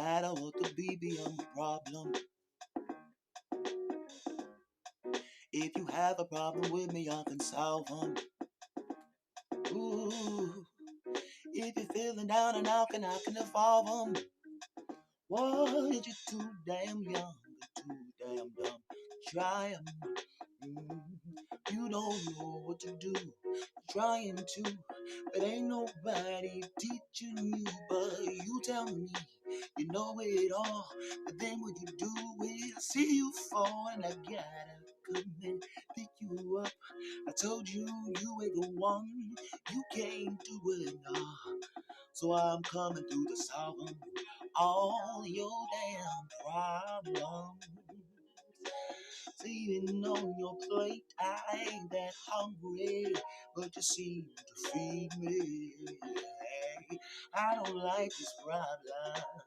matter what the BBM problem. If you have a problem with me, I can solve them. Ooh, if you're feeling down and out, and I can evolve them. What, you're too damn young, too damn dumb. Try 'em. You don't know what to do. You're trying to, but ain't nobody teaching you. But you tell me you know it all. But then when you do it, I see you fall, and I gotta come and pick you up. I told you you ain't the one. You can't do it now. So I'm coming through to solve 'em, all your damn problems. Sitting on your plate, I ain't that hungry, but you seem to feed me. I don't like this problem.